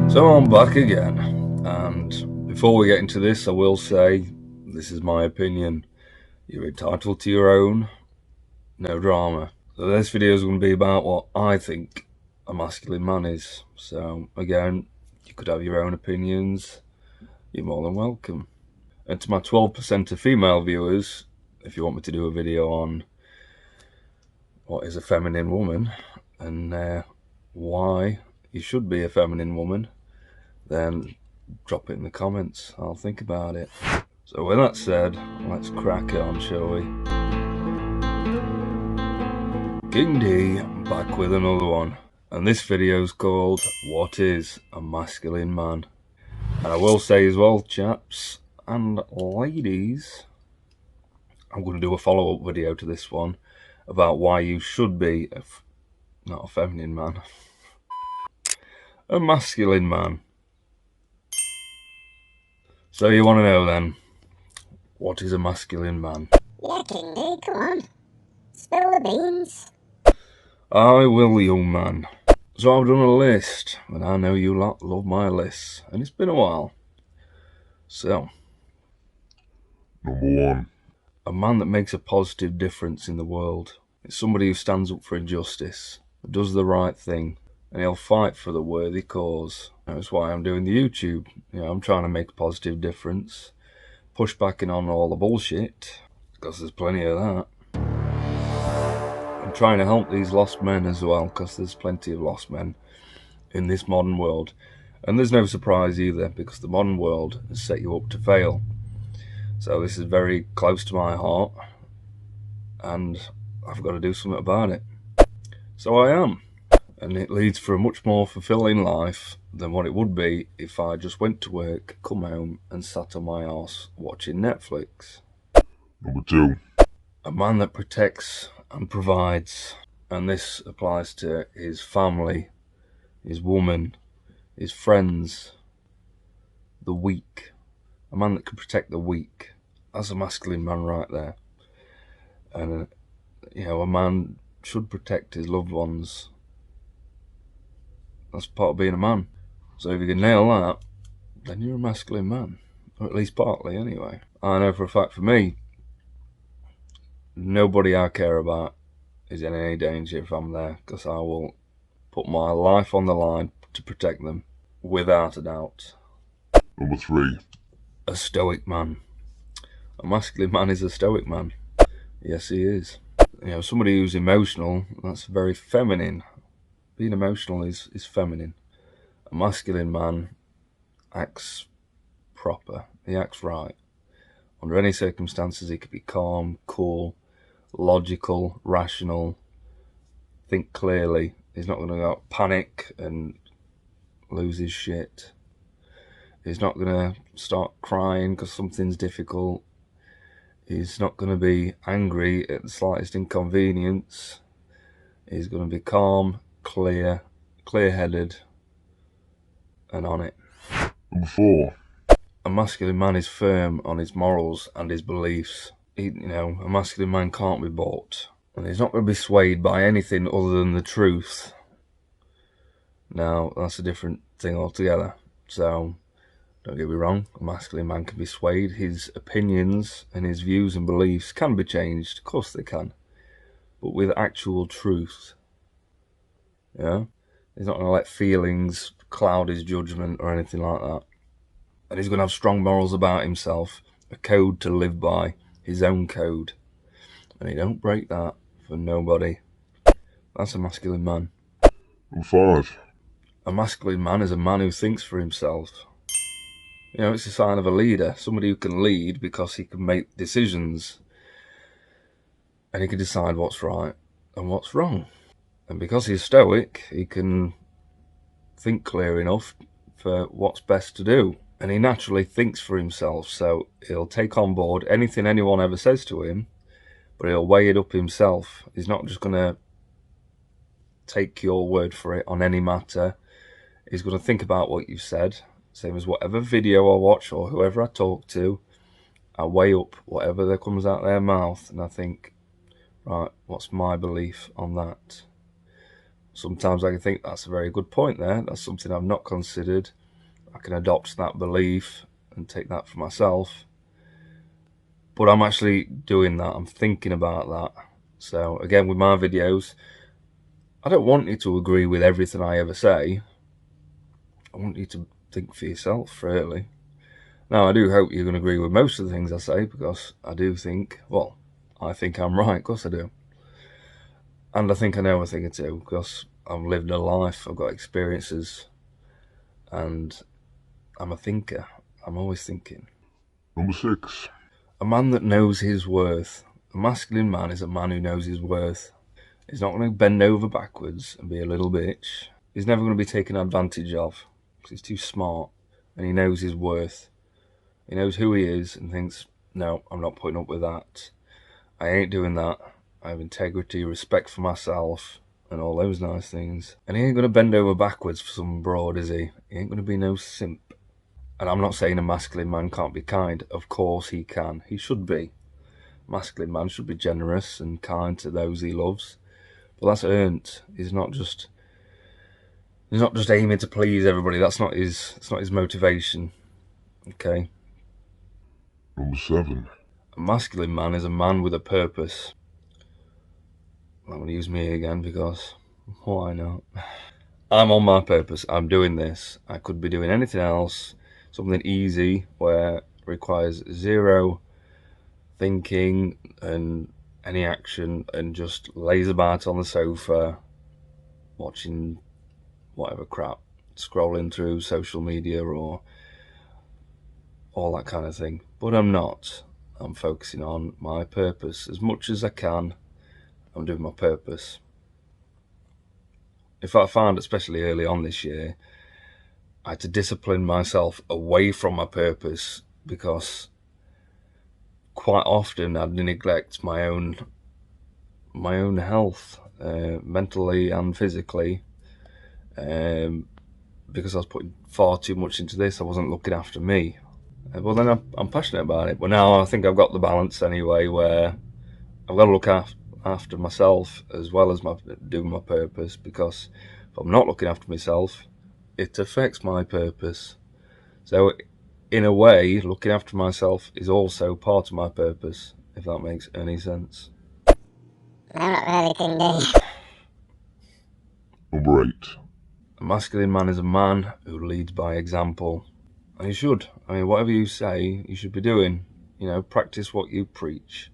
So I'm back again, and before we get into this, I will say this is my opinion. You're entitled to your own, no drama. So this video is going to be about what I think a masculine man is. So again, you could have your own opinions. You're more than welcome. And to my 12% of female viewers, if you want me to do a video on what is a feminine woman and why you should be a feminine woman, then drop it in the comments. I'll think about it. So with that said, let's crack on, shall we? King D back with another one, and this video is called What is a Masculine Man? And I will say as well, chaps and ladies, I'm going to do a follow-up video to this one about why you should be not a feminine man, a masculine man. So you want to know then, what is a masculine man? Yeah, King D, come on. Spill the beans. I will, young man. So I've done a list, and I know you lot love my lists, and it's been a while. So, Number 1. a man that makes a positive difference in the world. It's somebody who stands up for injustice, does the right thing, and he'll fight for the worthy cause. That's why I'm doing the YouTube. I'm trying to make a positive difference, push back on all the bullshit, because there's plenty of that. I'm trying to help these lost men as well, because there's plenty of lost men in this modern world. And there's no surprise either, because the modern world has set you up to fail. So this is very close to my heart, and I've got to do something about it. So I am. And it leads for a much more fulfilling life than what it would be if I just went to work, come home and sat on my arse watching Netflix. Number 2. A man that protects and provides, and this applies to his family, his woman, his friends, the weak. A man that can protect the weak. That's a masculine man right there. And a man should protect his loved ones. That's part of being a man. So if you can nail that, then you're a masculine man, or at least partly anyway. I know for a fact for me, nobody I care about is in any danger if I'm there, because I will put my life on the line to protect them, without a doubt. Number 3. A stoic man. A masculine man is a stoic man. Yes, he is. Somebody who's emotional, that's very feminine. Being emotional is feminine. A masculine man acts proper. He acts right. Under any circumstances, he could be calm, cool, logical, rational, think clearly. He's not going to panic and lose his shit. He's not going to start crying because something's difficult. He's not going to be angry at the slightest inconvenience. He's going to be calm, clear-headed, and on it. Number 4. A masculine man is firm on his morals and his beliefs. A masculine man can't be bought, and he's not going to be swayed by anything other than the truth. Now, that's a different thing altogether. So, don't get me wrong, a masculine man can be swayed. His opinions and his views and beliefs can be changed. Of course they can. But with actual truth. Yeah? He's not going to let feelings cloud his judgment or anything like that. And he's going to have strong morals about himself. A code to live by. His own code. And he don't break that for nobody. That's a masculine man. Number 5. A masculine man is a man who thinks for himself. It's a sign of a leader. Somebody who can lead because he can make decisions. And he can decide what's right and what's wrong. And because he's stoic, he can think clear enough for what's best to do. And he naturally thinks for himself, so he'll take on board anything anyone ever says to him, but he'll weigh it up himself. He's not just going to take your word for it on any matter. He's going to think about what you've said, same as whatever video I watch or whoever I talk to. I weigh up whatever that comes out their mouth, and I think, right, what's my belief on that? Sometimes I can think that's a very good point there. That's something I've not considered. I can adopt that belief and take that for myself. But I'm actually doing that. I'm thinking about that. So again, with my videos, I don't want you to agree with everything I ever say. I want you to think for yourself, really. Now, I do hope you can agree with most of the things I say, because I do think, well, I think I'm right, of course I do. And I think I know a thing or two, because I've lived a life, I've got experiences, and I'm a thinker. I'm always thinking. Number 6. A man that knows his worth. A masculine man is a man who knows his worth. He's not going to bend over backwards and be a little bitch. He's never going to be taken advantage of, because he's too smart, and he knows his worth. He knows who he is and thinks, no, I'm not putting up with that. I ain't doing that. I have integrity, respect for myself, and all those nice things. And he ain't going to bend over backwards for some broad, is he? He ain't going to be no simp. And I'm not saying a masculine man can't be kind. Of course he can. He should be. A masculine man should be generous and kind to those he loves. But that's earned. He's not just aiming to please everybody. That's not his motivation. Okay. Number 7. A masculine man is a man with a purpose. I'm going to use me again, because why not? I'm on my purpose. I'm doing this. I could be doing anything else. Something easy where it requires zero thinking and any action, and just lays about on the sofa watching whatever crap, scrolling through social media or all that kind of thing. But I'm not. I'm focusing on my purpose as much as I can. I'm doing my purpose. In fact, I found, especially early on this year, I had to discipline myself away from my purpose, because quite often I'd neglect my own health, mentally and physically, because I was putting far too much into this. I wasn't looking after me. Well, then I'm passionate about it. But now I think I've got the balance anyway, where I've got to look after myself as well as doing my purpose, because if I'm not looking after myself, it affects my purpose. So in a way, looking after myself is also part of my purpose, if that makes any sense. I'm not really thinking. Number 8. A masculine man is a man who leads by example. And you should. I mean, whatever you say, you should be doing. Practice what you preach.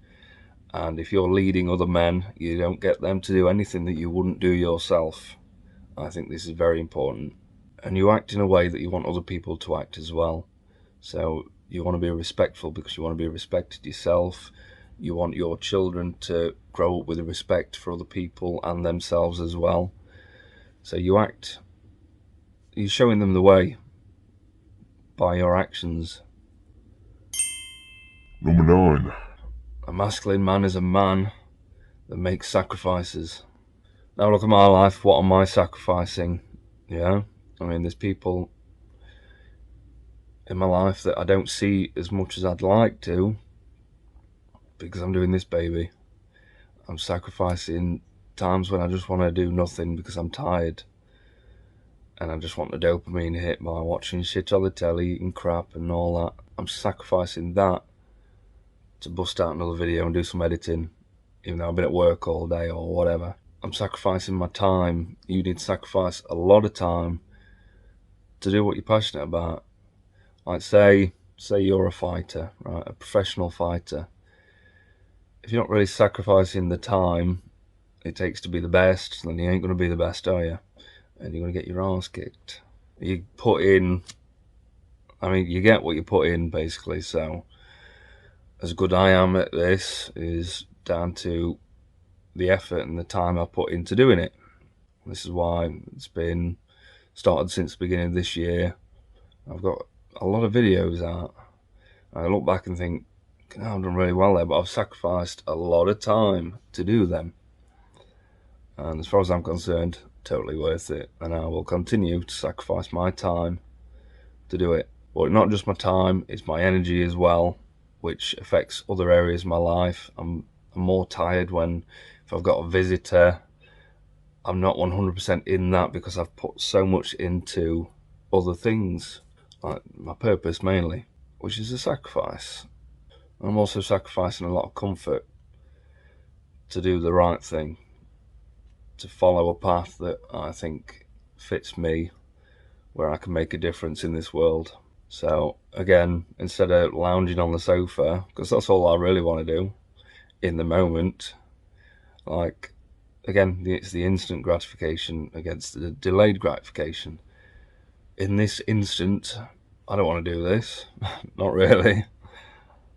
And if you're leading other men, you don't get them to do anything that you wouldn't do yourself. I think this is very important. And you act in a way that you want other people to act as well. So you want to be respectful because you want to be respected yourself. You want your children to grow up with a respect for other people and themselves as well. So you're showing them the way by your actions. Number 9. A masculine man is a man that makes sacrifices. Now look at my life. What am I sacrificing? Yeah, I mean, there's people in my life that I don't see as much as I'd like to, because I'm doing this, baby. I'm sacrificing times when I just want to do nothing because I'm tired, and I just want the dopamine hit by watching shit on the telly, eating crap and all that. I'm sacrificing that to bust out another video and do some editing, even though I've been at work all day or whatever. I'm sacrificing my time. You need to sacrifice a lot of time to do what you're passionate about. Like say you're a fighter, right? A professional fighter. If you're not really sacrificing the time it takes to be the best, then you ain't going to be the best, are you? And you're going to get your ass kicked. You put in, I mean, you get what you put in, basically. So as good I am at this is down to the effort and the time I put into doing it. This is why it's been started since the beginning of this year. I've got a lot of videos out. I look back and think, I've done really well there, but I've sacrificed a lot of time to do them. And as far as I'm concerned, totally worth it. And I will continue to sacrifice my time to do it. But not just my time, it's my energy as well, which affects other areas of my life. I'm more tired if I've got a visitor. I'm not 100% in that because I've put so much into other things. like my purpose mainly, which is a sacrifice. I'm also sacrificing a lot of comfort to do the right thing, to follow a path that I think fits me, where I can make a difference in this world. So again, instead of lounging on the sofa, because that's all I really want to do in the moment, like, again, it's the instant gratification against the delayed gratification. In this instant, I don't want to do this. Not really.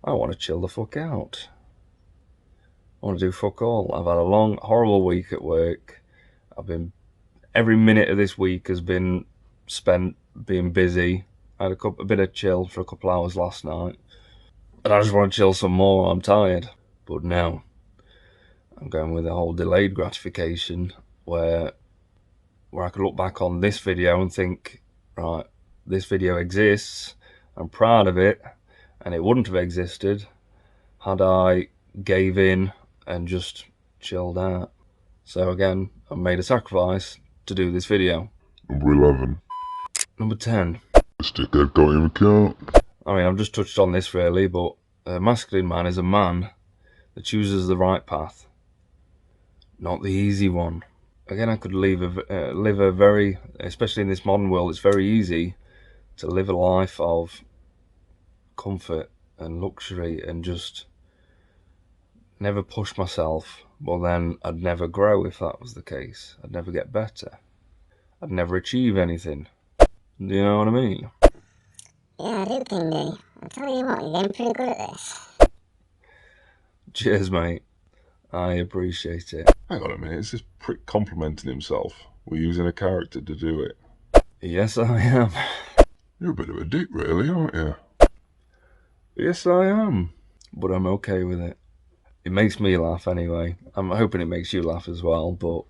I want to chill the fuck out. I want to do fuck all. I've had a long, horrible week at work. Every minute of this week has been spent being busy. I had a bit of chill for a couple hours last night, and I just want to chill some more. I'm tired. But now I'm going with the whole delayed gratification, where I could look back on this video and think, right, this video exists, I'm proud of it, and it wouldn't have existed had I gave in and just chilled out. So again, I made a sacrifice to do this video. Number 11. Number 10. Stick that got in the count. I mean, I've just touched on this really, but a masculine man is a man that chooses the right path, not the easy one. Again, I could live a very, especially in this modern world, it's very easy to live a life of comfort and luxury and just never push myself. Well, then I'd never grow if that was the case. I'd never get better. I'd never achieve anything. Do you know what I mean? Yeah, I do, Kingy. I'll tell you what, you're getting pretty good at this. Cheers, mate. I appreciate it. Hang on a minute, is this prick complimenting himself? We're using a character to do it. Yes, I am. You're a bit of a dick, really, aren't you? Yes, I am. But I'm okay with it. It makes me laugh anyway. I'm hoping it makes you laugh as well, but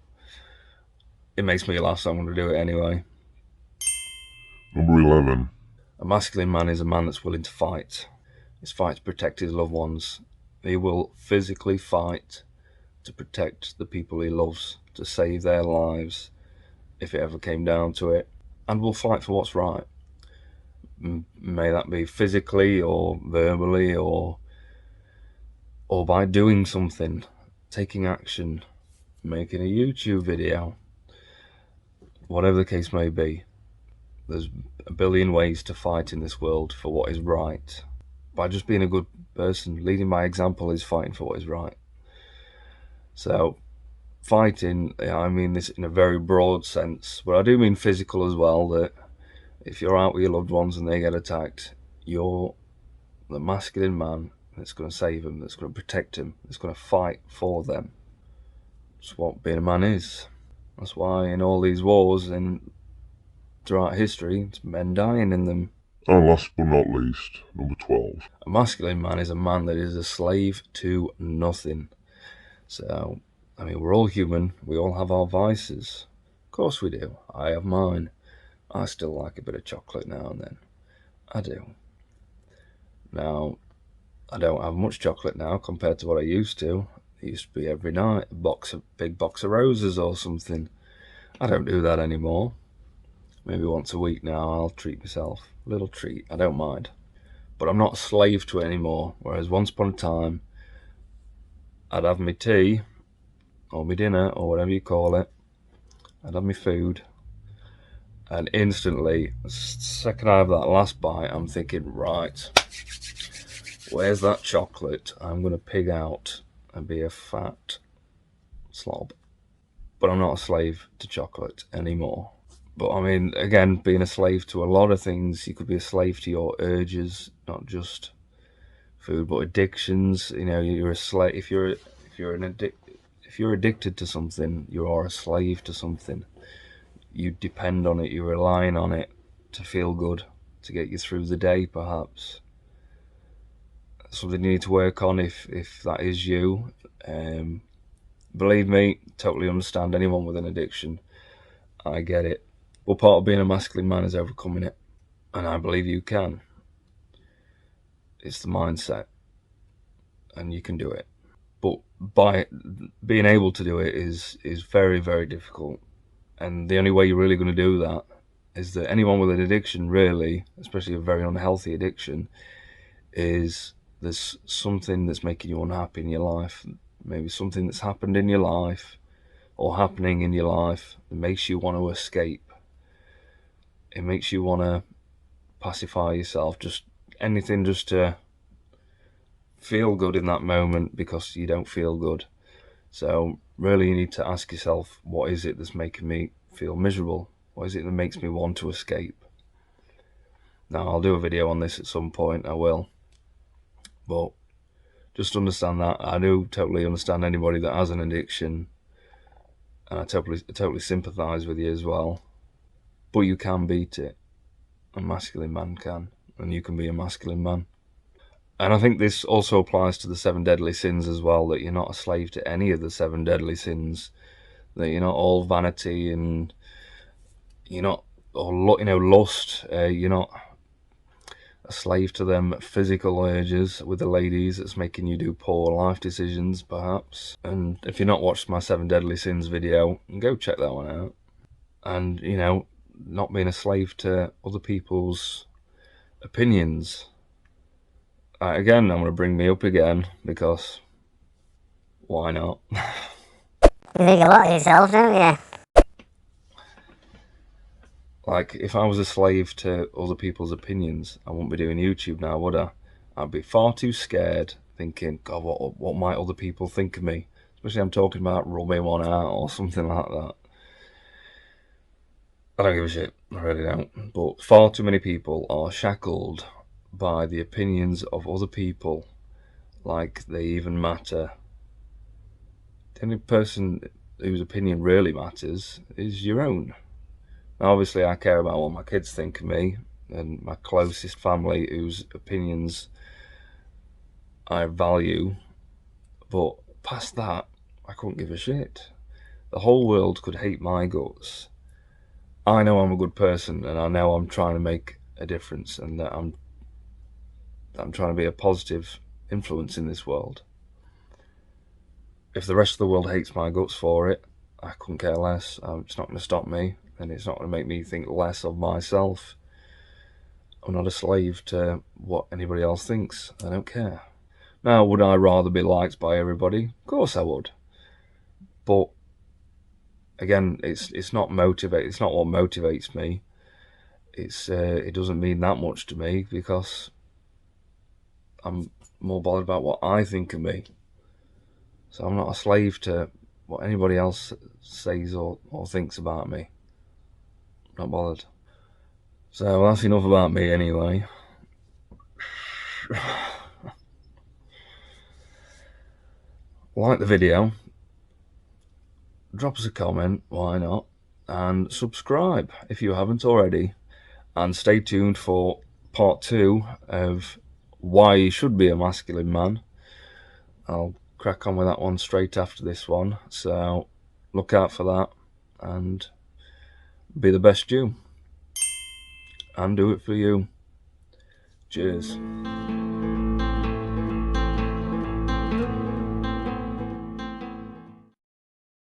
it makes me laugh, so I'm going to do it anyway. Number 11. A masculine man is a man that's willing to fight. He's fight to protect his loved ones. He will physically fight to protect the people he loves, to save their lives, if it ever came down to it, and will fight for what's right. May that be physically or verbally or by doing something, taking action, making a YouTube video, whatever the case may be. There's a billion ways to fight in this world for what is right. By just being a good person, leading by example is fighting for what is right. So, fighting, I mean this in a very broad sense, but I do mean physical as well, that if you're out with your loved ones and they get attacked, you're the masculine man that's going to save them, that's going to protect them, that's going to fight for them. That's what being a man is. That's why in all these wars and throughout history, it's men dying in them. And last but not least, number 12. A masculine man is a man that is a slave to nothing. So, I mean, we're all human. We all have our vices. Of course we do. I have mine. I still like a bit of chocolate now and then. I do. Now, I don't have much chocolate now compared to what I used to. It used to be every night, big box of roses or something. I don't do that anymore. Maybe once a week now I'll treat myself. A little treat, I don't mind. But I'm not a slave to it anymore. Whereas once upon a time, I'd have my tea, or my dinner, or whatever you call it. I'd have my food. And instantly, the second I have that last bite, I'm thinking, right, where's that chocolate? I'm going to pig out and be a fat slob. But I'm not a slave to chocolate anymore. But I mean, again, being a slave to a lot of things, you could be a slave to your urges, not just food, but addictions. You know, you're a slave. If you're addicted to something, you are a slave to something. You depend on it. You're relying on it to feel good, to get you through the day, perhaps. Something you need to work on if that is you. Believe me, totally understand anyone with an addiction. I get it. Well, part of being a masculine man is overcoming it, and I believe you can. It's the mindset, and you can do it. But by being able to do it is very, very difficult, and the only way you're really going to do that is that anyone with an addiction, really, especially a very unhealthy addiction, is there's something that's making you unhappy in your life. Maybe something that's happened in your life or happening in your life that makes you want to escape. It makes you want to pacify yourself, just anything just to feel good in that moment because you don't feel good. So really you need to ask yourself, what is it that's making me feel miserable? What is it that makes me want to escape? Now, I'll do a video on this at some point, I will. But just understand that. I do totally understand anybody that has an addiction, and I totally sympathise with you as well. But you can beat it. A masculine man can, and you can be a masculine man. And I think this also applies to the 7 deadly sins as well, that you're not a slave to any of the 7 deadly sins, that you're not all vanity, and you're not all, lust, you're not a slave to them physical urges with the ladies that's making you do poor life decisions, perhaps. And if you've not watched my 7 deadly sins video, go check that one out. And, not being a slave to other people's opinions. Again, I'm going to bring me up again, because why not? You think a lot of yourself, don't you? Like, if I was a slave to other people's opinions, I wouldn't be doing YouTube now, would I? I'd be far too scared, thinking, God, what might other people think of me? Especially I'm talking about rubbing one out or something like that. I don't give a shit, I really don't. But far too many people are shackled by the opinions of other people, like they even matter. The only person whose opinion really matters is your own. Now, obviously, I care about what my kids think of me, and my closest family whose opinions I value, but past that, I couldn't give a shit. The whole world could hate my guts. I know I'm a good person, and I know I'm trying to make a difference, and that I'm trying to be a positive influence in this world. If the rest of the world hates my guts for it, I couldn't care less. It's not going to stop me, and it's not going to make me think less of myself. I'm not a slave to what anybody else thinks. I don't care. Now, would I rather be liked by everybody? Of course I would. But again, it's not motivate. It's not what motivates me. It doesn't mean that much to me, because I'm more bothered about what I think of me. So I'm not a slave to what anybody else says or thinks about me. Not bothered. So that's enough about me anyway. Like the video, drop us a comment, why not, and subscribe if you haven't already, and stay tuned for part 2 of why you should be a masculine man. I'll crack on with that one straight after this one, so look out for that, and be the best you, and do it for you. Cheers.